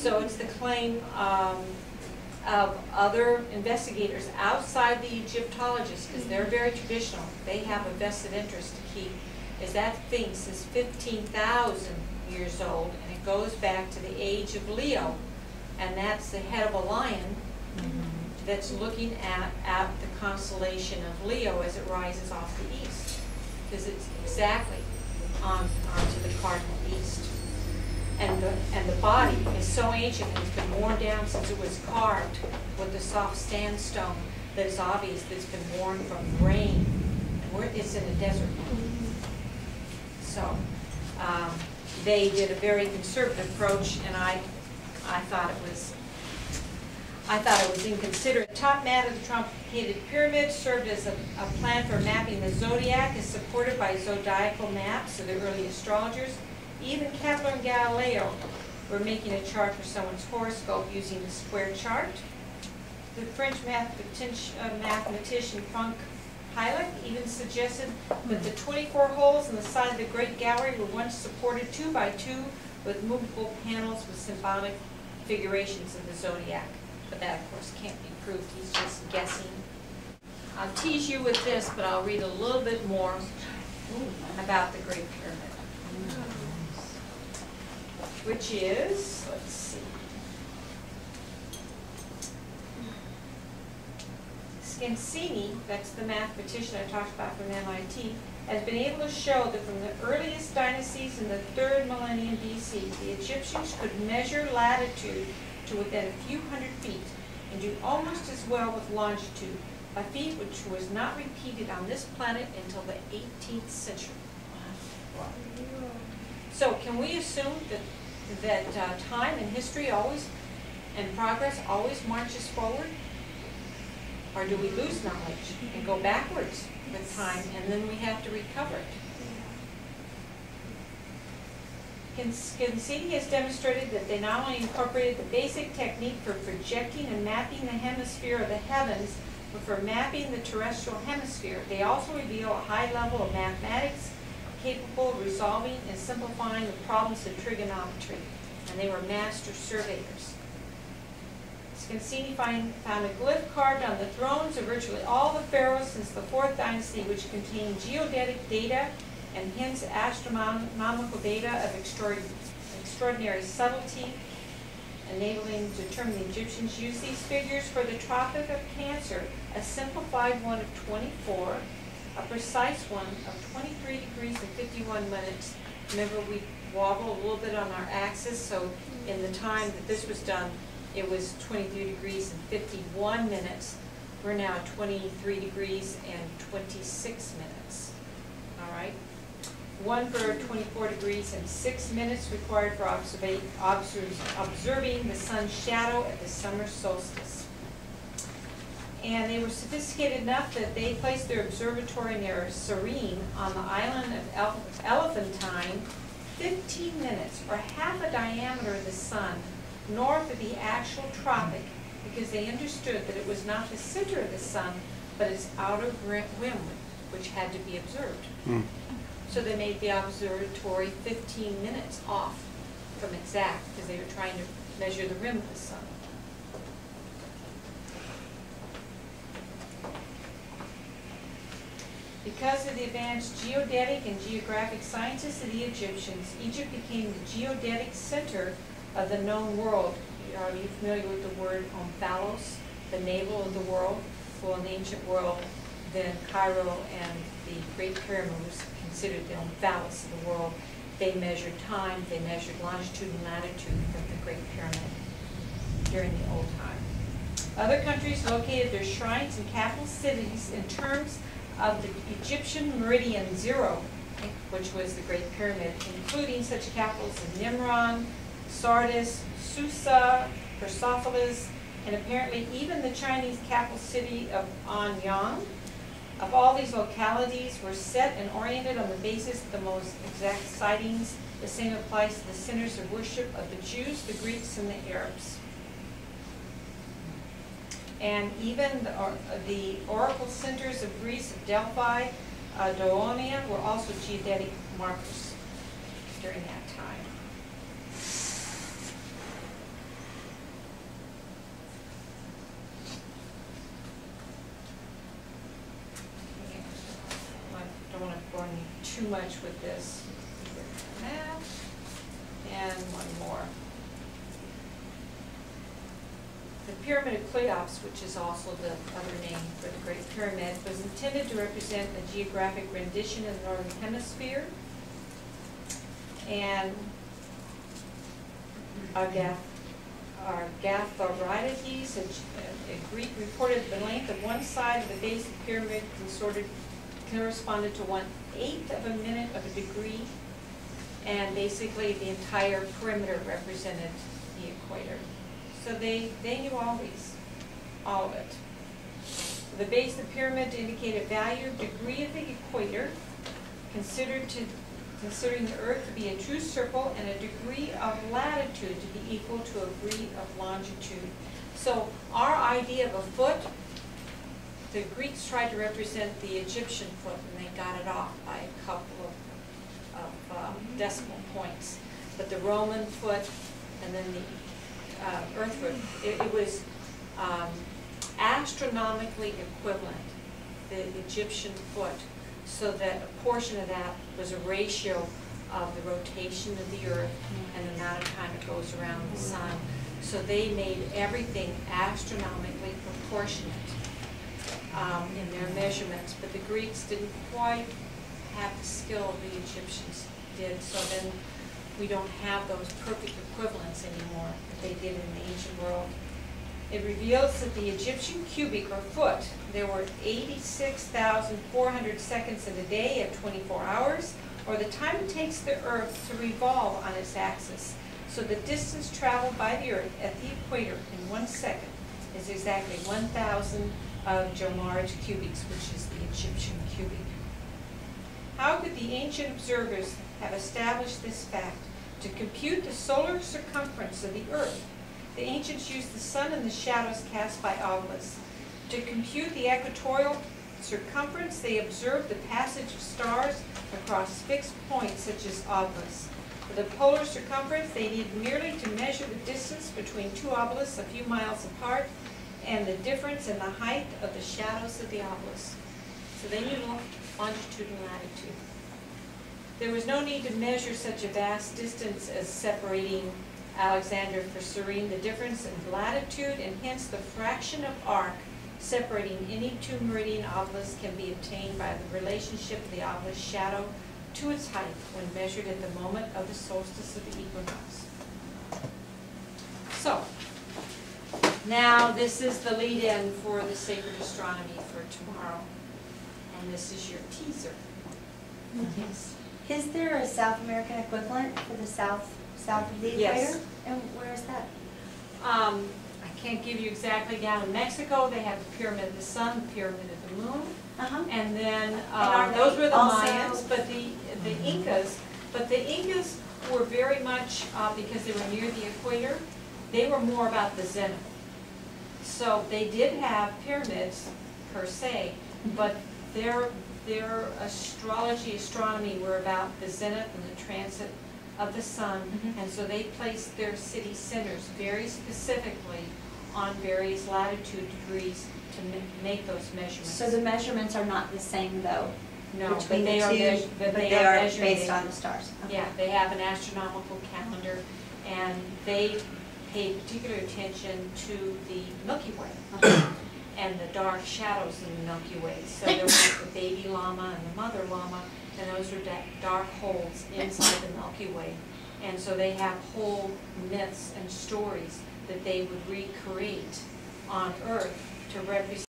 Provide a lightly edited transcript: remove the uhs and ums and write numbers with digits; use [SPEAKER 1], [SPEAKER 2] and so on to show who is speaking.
[SPEAKER 1] So it's the claim of other investigators outside the Egyptologists, because they're very traditional. They have a vested interest to keep, is that Sphinx is 15,000 years old, and it goes back to the age of Leo, and that's the head of a lion that's looking at the constellation of Leo as it rises off the east, because it's exactly onto the cardinal east. And the body is so ancient, and it's been worn down since it was carved with the soft sandstone, that it's obvious that it's been worn from rain. And it's in a desert. So they did a very conservative approach, and I thought it was inconsiderate. The top mat of the truncated pyramid served as a plan for mapping the zodiac, is supported by zodiacal maps of the early astrologers. Even Kepler and Galileo were making a chart for someone's horoscope using the square chart. The French mathematician Franck Pilot even suggested that the 24 holes in the side of the Great Gallery were once supported 2 by 2 with movable panels with symbolic figurations of the zodiac. But that, of course, can't be proved. He's just guessing. I'll tease you with this, but I'll read a little bit more about the Great Pyramid. Which is, let's see, Scansini, that's the mathematician I talked about from MIT, has been able to show that from the earliest dynasties in the 3rd millennium BC, the Egyptians could measure latitude to within a few hundred feet and do almost as well with longitude, a feat which was not repeated on this planet until the 18th century. So can we assume that time and history always, and progress always marches forward? Or do we lose knowledge and go backwards with time, and then we have to recover it? Scansini has demonstrated that they not only incorporated the basic technique for projecting and mapping the hemisphere of the heavens, but for mapping the terrestrial hemisphere. They also reveal a high level of mathematics capable of resolving and simplifying the problems of trigonometry, and they were master surveyors. Scansini found a glyph carved on the thrones of virtually all the pharaohs since the 4th dynasty, which contained geodetic data and hence astronomical data of extraordinary subtlety, enabling to determine the Egyptians used these figures for the Tropic of Cancer, a simplified one of 24, a precise one of 23 degrees and 51 minutes. Remember, we wobble a little bit on our axis, so in the time that this was done, it was 23 degrees and 51 minutes. We're now at 23 degrees and 26 minutes. All right? One for 24 degrees and 6 minutes required for observing the sun's shadow at the summer solstice. And they were sophisticated enough that they placed their observatory near Serene on the island of Elephantine, 15 minutes, or half a diameter of the sun, north of the actual tropic, because they understood that it was not the center of the sun, but its outer rim, which had to be observed. So they made the observatory 15 minutes off from exact, because they were trying to measure the rim of the sun. Because of the advanced geodetic and geographic sciences of the Egyptians, Egypt became the geodetic center of the known world. Are you familiar with the word Omphalos, the navel of the world? Well, in the ancient world, then Cairo and the Great Pyramid was considered the Omphalos of the world. They measured time, they measured longitude and latitude from the Great Pyramid during the old time. Other countries located their shrines and capital cities in terms of the Egyptian meridian 0, which was the Great Pyramid, including such capitals as Nimrod, Sardis, Susa, Persepolis, and apparently even the Chinese capital city of Anyang. Of all these localities were set and oriented on the basis of the most exact sightings. The same applies to the centers of worship of the Jews, the Greeks, and the Arabs. And even the oracle centers of Greece, of Delphi, Daonia, were also geodetic markers during that time. too much with this. And one more. The Pyramid of Cheops, which is also the other name for the Great Pyramid, was intended to represent a geographic rendition of the Northern Hemisphere. And Agathorides, a Greek, reported the length of one side of the base of the pyramid corresponded to 1/8 of a minute of a degree, and basically the entire perimeter represented the equator. So they knew all of it. The base of the pyramid to indicate a value of degree of the equator, considering the Earth to be a true circle, and a degree of latitude to be equal to a degree of longitude. So our idea of a foot, the Greeks tried to represent the Egyptian foot, and they got it off by a couple of decimal points. But the Roman foot and then the Earth foot, it was astronomically equivalent, the Egyptian foot, so that a portion of that was a ratio of the rotation of the Earth and the amount of time it goes around the sun. So they made everything astronomically proportionate in their measurements, but the Greeks didn't quite have the skill the Egyptians did, so then we don't have those perfect equivalents anymore that they did in the ancient world. It reveals that the Egyptian cubic, or foot, there were 86,400 seconds in a day of 24 hours, or the time it takes the Earth to revolve on its axis. So the distance traveled by the Earth at the equator in 1 second is exactly 1,000 of Jomard's cubics, which is the Egyptian cubic. How could the ancient observers have established this fact? To compute the solar circumference of the Earth, the ancients used the sun and the shadows cast by obelisks. To compute the equatorial circumference, they observed the passage of stars across fixed points such as obelisks. For the polar circumference, they needed merely to measure the distance between two obelisks a few miles apart and the difference in the height of the shadows of the obelisks. So they knew longitude and latitude. There was no need to measure such a vast distance as separating Alexander for Cyrene. The difference in latitude and hence the fraction of arc separating any two meridian obelisks can be obtained by the relationship of the obelisk shadow to its height when measured at the moment of the solstice of the equinox. So, now this is the lead-in for the sacred astronomy for tomorrow, and this is your teaser. Yes.
[SPEAKER 2] Is there a South American equivalent for the south of the equator?
[SPEAKER 1] Yes.
[SPEAKER 2] And where is that?
[SPEAKER 1] I can't give you exactly. Down in Mexico, they have the Pyramid of the Sun, the Pyramid of the Moon, and then those were the Mayans, but the Incas. But the Incas were very much, because they were near the equator, they were more about the zenith. So they did have pyramids per se, but their astronomy were about the zenith and the transit of the sun, and so they placed their city centers very specifically on various latitude degrees to make those measurements.
[SPEAKER 2] So the measurements are not the same, though?
[SPEAKER 1] No,
[SPEAKER 2] between
[SPEAKER 1] but they
[SPEAKER 2] the
[SPEAKER 1] are,
[SPEAKER 2] two, but they are based on the stars. Okay.
[SPEAKER 1] Yeah, they have an astronomical calendar, and they pay particular attention to the Milky Way and the dark shadows in the Milky Way. So there was the baby llama and the mother llama, and those are dark holes inside the Milky Way. And so they have whole myths and stories that they would recreate on Earth to represent